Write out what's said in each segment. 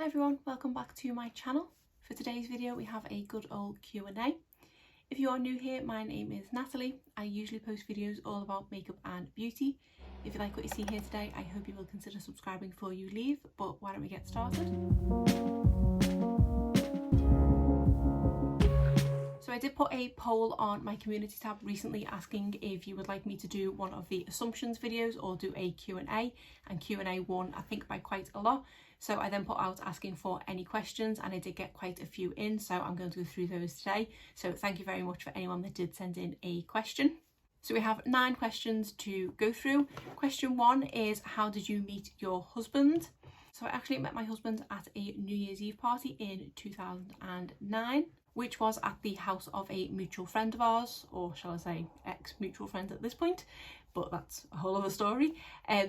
Hi everyone, welcome back to my channel. For today's video we have a good old Q&A. If you are new here, my name is Natalie. I usually post videos all about makeup and beauty. If you like what you see here today, I hope you will consider subscribing before you leave, but why don't we get started? So I did put a poll on my community tab recently asking if you would like me to do one of the assumptions videos or do a Q&A, and Q&A won I think by quite a lot. So I then put out asking for any questions and I did get quite a few in, so I'm going to go through those today. So thank you very much for anyone that did send in a question. So we have 9 questions to go through. Question 1 is, how did you meet your husband? So I actually met my husband at a New Year's Eve party in 2009, which was at the house of a mutual friend of ours, or shall I say ex-mutual friend at this point, but that's a whole other story.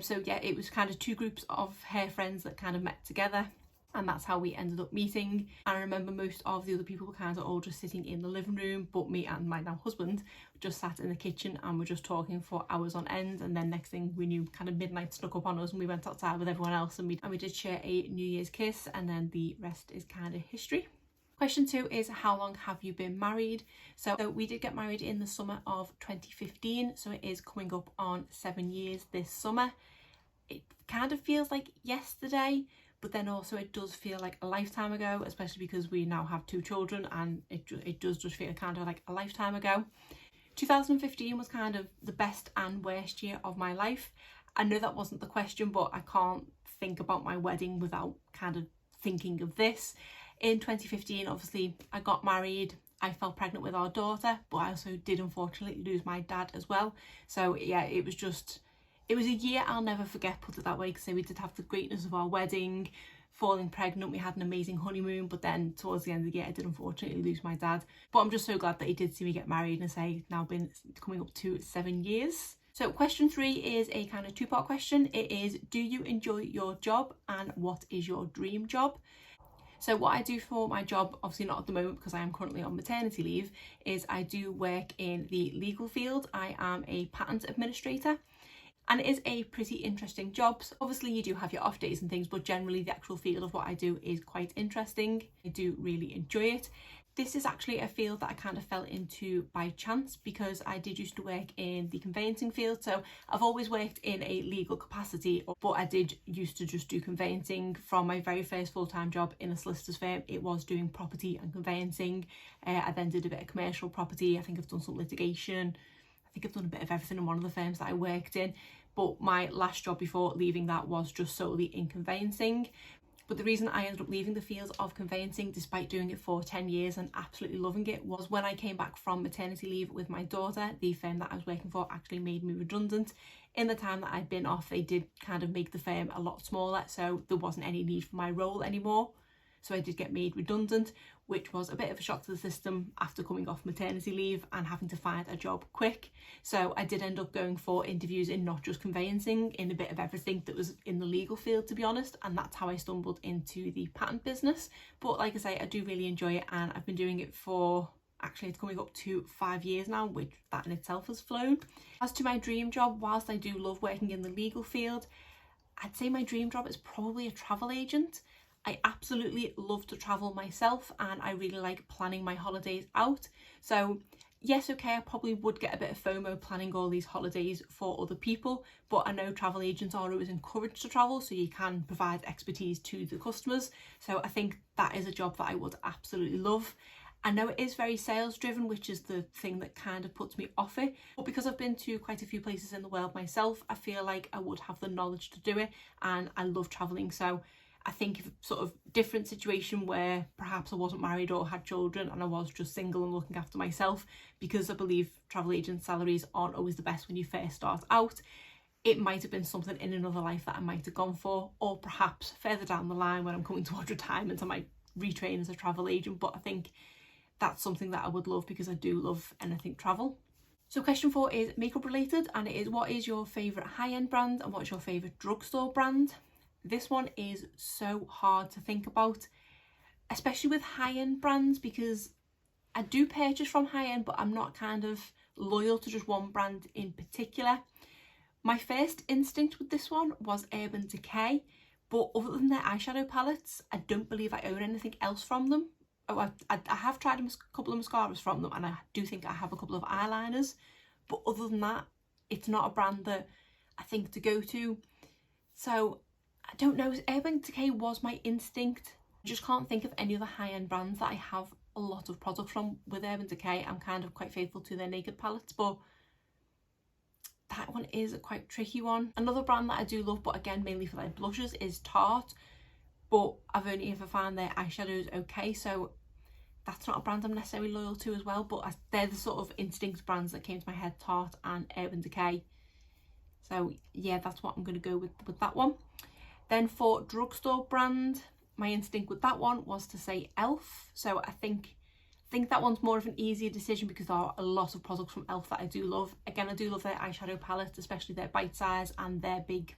So yeah, it was kind of 2 groups of her friends that kind of met together, and that's how we ended up meeting. And I remember most of the other people were kind of all just sitting in the living room, but me and my now husband just sat in the kitchen and were just talking for hours on end. And then next thing we knew, kind of midnight snuck up on us and we went outside with everyone else, and we did share a New Year's kiss, and then the rest is kind of history. Question 2 is, how long have you been married? So we did get married in the summer of 2015, so it is coming up on 7 years this summer. It kind of feels like yesterday, but then also it does feel like a lifetime ago, especially because we now have 2 children, and it does just feel kind of like a lifetime ago. 2015 was kind of the best and worst year of my life. I know that wasn't the question, but I can't think about my wedding without kind of thinking of this. In 2015, obviously, I got married, I fell pregnant with our daughter, but I also did unfortunately lose my dad as well. So yeah, it was a year I'll never forget, put it that way, because we did have the greatness of our wedding, falling pregnant, we had an amazing honeymoon, but then towards the end of the year I did unfortunately lose my dad. But I'm just so glad that he did see me get married, and say now been coming up to 7 years. So question 3 is a kind of 2-part question. It is, do you enjoy your job, and what is your dream job? So what I do for my job, obviously not at the moment because I am currently on maternity leave, is I do work in the legal field. I am a patent administrator, and it is a pretty interesting job. So obviously you do have your off days and things, but generally the actual field of what I do is quite interesting. I do really enjoy it. This is actually a field that I kind of fell into by chance, because I did used to work in the conveyancing field. So I've always worked in a legal capacity, but I did used to just do conveyancing. From my very first full-time job in a solicitor's firm, it was doing property and conveyancing. I then did a bit of commercial property. I think I've done some litigation. I think I've done a bit of everything in one of the firms that I worked in. But my last job before leaving that was just solely in conveyancing. But the reason I ended up leaving the field of conveyancing, despite doing it for 10 years and absolutely loving it, was when I came back from maternity leave with my daughter. The firm that I was working for actually made me redundant. In the time that I'd been off, they did kind of make the firm a lot smaller, so there wasn't any need for my role anymore. So I did get made redundant, which was a bit of a shock to the system after coming off maternity leave and having to find a job quick. So I did end up going for interviews in not just conveyancing, in a bit of everything that was in the legal field, to be honest. And that's how I stumbled into the patent business. But like I say, I do really enjoy it, and I've been doing it for, actually it's coming up to 5 years now, which that in itself has flown. As to my dream job, whilst I do love working in the legal field, I'd say my dream job is probably a travel agent. I absolutely love to travel myself, and I really like planning my holidays out. So yes, okay, I probably would get a bit of FOMO planning all these holidays for other people, but I know travel agents are always encouraged to travel, so you can provide expertise to the customers. So I think that is a job that I would absolutely love. I know it is very sales driven, which is the thing that kind of puts me off it, but because I've been to quite a few places in the world myself, I feel like I would have the knowledge to do it, and I love traveling. So I think if a sort of different situation where perhaps I wasn't married or had children and I was just single and looking after myself, because I believe travel agent salaries aren't always the best when you first start out, it might have been something in another life that I might have gone for, or perhaps further down the line when I'm coming towards retirement I might retrain as a travel agent. But I think that's something that I would love, because I do love anything travel. So question 4 is makeup related, and it is, what is your favourite high-end brand and what's your favourite drugstore brand? This one is so hard to think about, especially with high-end brands, because I do purchase from high-end, but I'm not kind of loyal to just one brand in particular. My first instinct with this one was Urban Decay, But other than their eyeshadow palettes, I don't believe I own anything else from them. Oh, I have tried a couple of mascaras from them, and I do think I have a couple of eyeliners. But other than that, it's not a brand that I think to go to. So I don't know, Urban Decay was my instinct. I just can't think of any other high-end brands that I have a lot of products from. With Urban Decay, I'm kind of quite faithful to their naked palettes, but that one is a quite tricky one. Another brand that I do love, but again mainly for their blushes, is Tarte, but I've only ever found their eyeshadows okay, so that's not a brand I'm necessarily loyal to as well. But they're the sort of instinct brands that came to my head, Tarte and Urban Decay. So yeah, that's what I'm going to go with that one. Then for drugstore brand, my instinct with that one was to say Elf. So I think that one's more of an easier decision because there are a lot of products from Elf that I do love. Again, I do love their eyeshadow palettes, especially their bite size and their big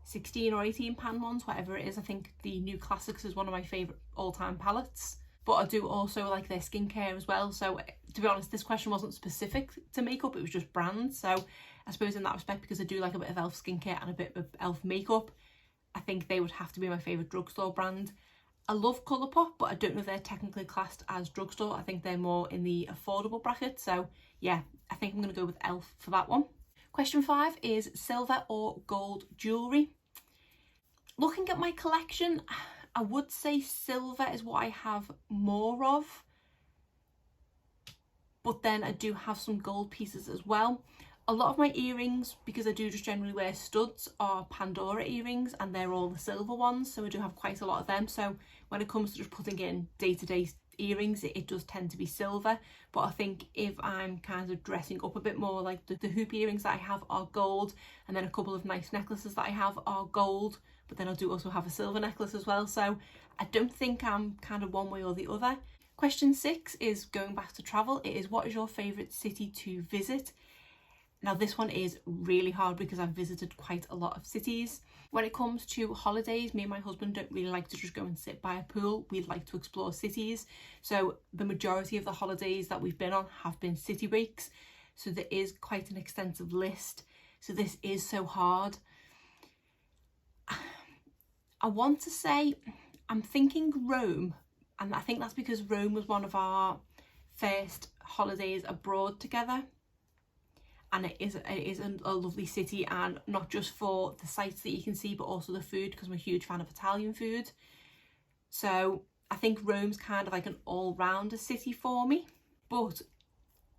16 or 18 pan ones, whatever it is. I think the New Classics is one of my favourite all-time palettes. But I do also like their skincare as well. So to be honest, this question wasn't specific to makeup, it was just brands. So I suppose in that respect, because I do like a bit of Elf skincare and a bit of Elf makeup, I think they would have to be my favourite drugstore brand. I love Colourpop, but I don't know if they're technically classed as drugstore. I think they're more in the affordable bracket. So yeah, I think I'm going to go with Elf for that one. Question 5 is silver or gold jewellery. Looking at my collection, I would say silver is what I have more of. But then I do have some gold pieces as well. A lot of my earrings, because I do just generally wear studs, are Pandora earrings, and they're all the silver ones, so I do have quite a lot of them. So when it comes to just putting in day-to-day earrings, it does tend to be silver. But I think if I'm kind of dressing up a bit more, like the hoop earrings that I have are gold, and then a couple of nice necklaces that I have are gold, but then I do also have a silver necklace as well. So I don't think I'm kind of one way or the other. Question 6 is going back to travel. It is, what is your favourite city to visit? Now this one is really hard because I've visited quite a lot of cities. When it comes to holidays, me and my husband don't really like to just go and sit by a pool. We'd like to explore cities. So the majority of the holidays that we've been on have been city breaks. So there is quite an extensive list. So this is so hard. I want to say, I'm thinking Rome. And I think that's because Rome was one of our first holidays abroad together. And it is a lovely city, and not just for the sights that you can see, but also the food, because I'm a huge fan of Italian food. So I think Rome's kind of like an all-rounder city for me, but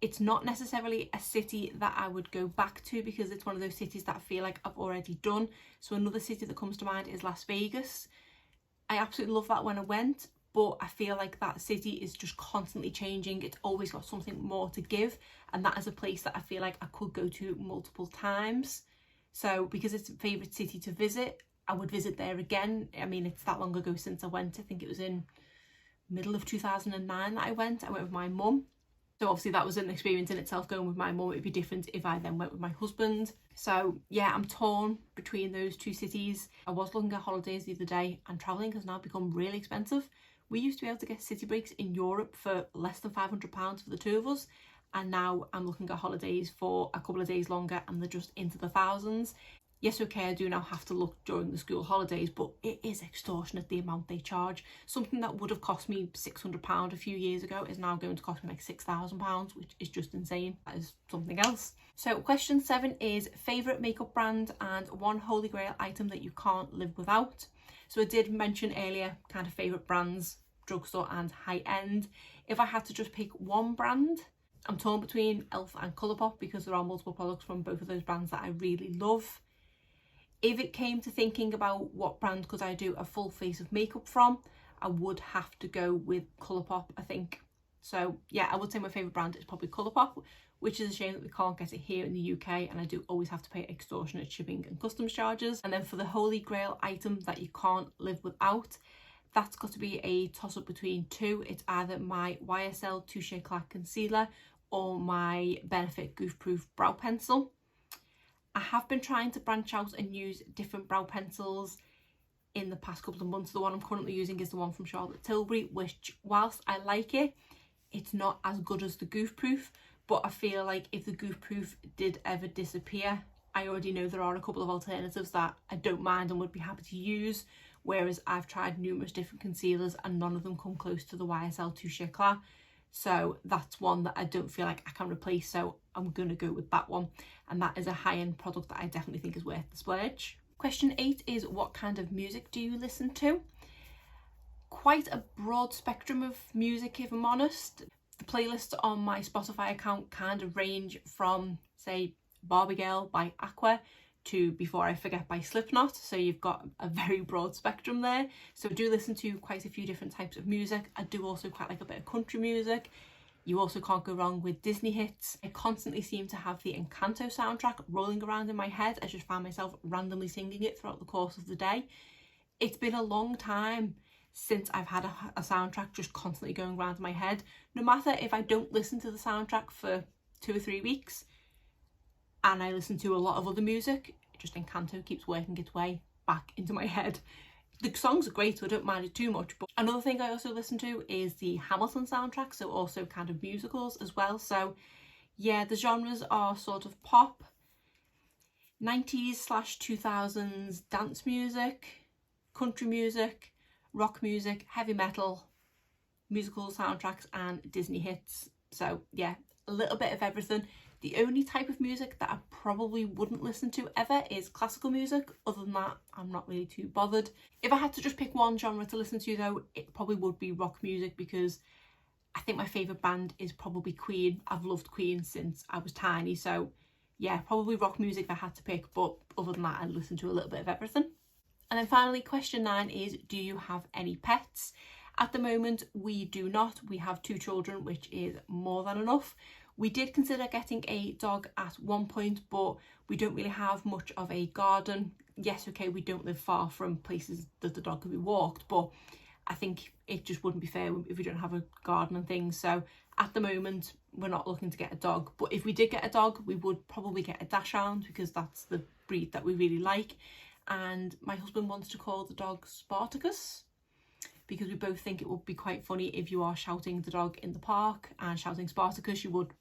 it's not necessarily a city that I would go back to, because it's one of those cities that I feel like I've already done. So another city that comes to mind is Las Vegas. I absolutely love that when I went, but I feel like that city is just constantly changing. It's always got something more to give, and that is a place that I feel like I could go to multiple times. So because it's a favourite city to visit, I would visit there again. I mean, it's that long ago since I went. I think it was in middle of 2009 that I went with my mum. So obviously that was an experience in itself going with my mum. It'd be different if I then went with my husband. So yeah, I'm torn between those two cities. I was looking at holidays the other day, and travelling has now become really expensive. We used to be able to get city breaks in Europe for less than £500 for the two of us, and now I'm looking at holidays for a couple of days longer and they're just into the thousands. Yes, okay, I do now have to look during the school holidays, but it is extortionate the amount they charge. Something that would have cost me £600 a few years ago is now going to cost me like £6,000, which is just insane. That is something else. So question 7 is favourite makeup brand and one holy grail item that you can't live without. So I did mention earlier kind of favourite brands, drugstore and high end. If I had to just pick one brand, I'm torn between Elf and Colourpop, because there are multiple products from both of those brands that I really love. If it came to thinking about what brand could I do a full face of makeup from, I would have to go with Colourpop, I think. So yeah, I would say my favourite brand is probably Colourpop, which is a shame that we can't get it here in the UK, and I do always have to pay extortionate shipping and customs charges. And then for the holy grail item that you can't live without, that's got to be a toss-up between two. It's either my YSL Touche Éclat Concealer or my Benefit Goof Proof Brow Pencil. I have been trying to branch out and use different brow pencils in the past couple of months. The one I'm currently using is the one from Charlotte Tilbury, which whilst I like it, it's not as good as the Goof Proof. But I feel like if the Goof Proof did ever disappear, I already know there are a couple of alternatives that I don't mind and would be happy to use, whereas I've tried numerous different concealers and none of them come close to the YSL Touche Eclat. So that's one that I don't feel like I can replace, so I'm going to go with that one. And that is a high-end product that I definitely think is worth the splurge. Question 8 is, what kind of music do you listen to? Quite a broad spectrum of music, if I'm honest. The playlists on my Spotify account kind of range from, say, Barbie Girl by Aqua to Before I Forget by Slipknot, so you've got a very broad spectrum there. So I do listen to quite a few different types of music. I do also quite like a bit of country music. You also can't go wrong with Disney hits. I constantly seem to have the Encanto soundtrack rolling around in my head. I just find myself randomly singing it throughout the course of the day. It's been a long time since I've had a soundtrack just constantly going around in my head. No matter if I don't listen to the soundtrack for 2 or 3 weeks and I listen to a lot of other music, just Encanto keeps working its way back into my head. The songs are great, so I don't mind it too much. But another thing I also listen to is the Hamilton soundtrack, so also kind of musicals as well. So yeah, the genres are sort of pop, 90s/2000s dance music, country music, rock music, heavy metal, musical soundtracks and Disney hits. So yeah, a little bit of everything. The only type of music that I probably wouldn't listen to ever is classical music. Other than that, I'm not really too bothered. If I had to just pick one genre to listen to though, it probably would be rock music, because I think my favourite band is probably Queen. I've loved Queen since I was tiny, so yeah, probably rock music if I had to pick, but other than that, I'd listen to a little bit of everything. And then finally, question 9 is, do you have any pets? At the moment, we do not. We have 2 children, which is more than enough. We did consider getting a dog at one point, but we don't really have much of a garden. Yes, okay, we don't live far from places that the dog could be walked, but I think it just wouldn't be fair if we don't have a garden and things. So at the moment, we're not looking to get a dog. But if we did get a dog, we would probably get a dachshund, because that's the breed that we really like. And my husband wants to call the dog Spartacus, because we both think it would be quite funny if you are shouting the dog in the park and shouting Spartacus. You would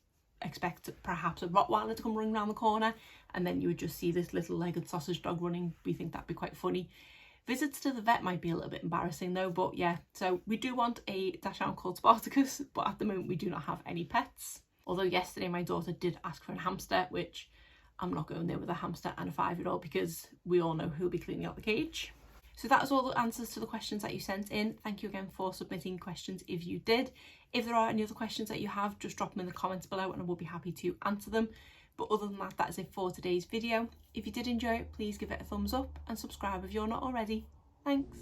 expect perhaps a Rottweiler to come running around the corner, and then you would just see this little legged sausage dog running. We think that'd be quite funny. Visits to the vet might be a little bit embarrassing though, but yeah, so we do want a dachshund called Spartacus, but at the moment we do not have any pets. Although yesterday my daughter did ask for a hamster, which I'm not going there with a hamster and a 5-year-old, because we all know who'll be cleaning out the cage. So that is all the answers to the questions that you sent in. Thank you again for submitting questions if you did. If there are any other questions that you have, just drop them in the comments below and I will be happy to answer them. But other than that, that is it for today's video. If you did enjoy it, please give it a thumbs up and subscribe if you're not already. Thanks.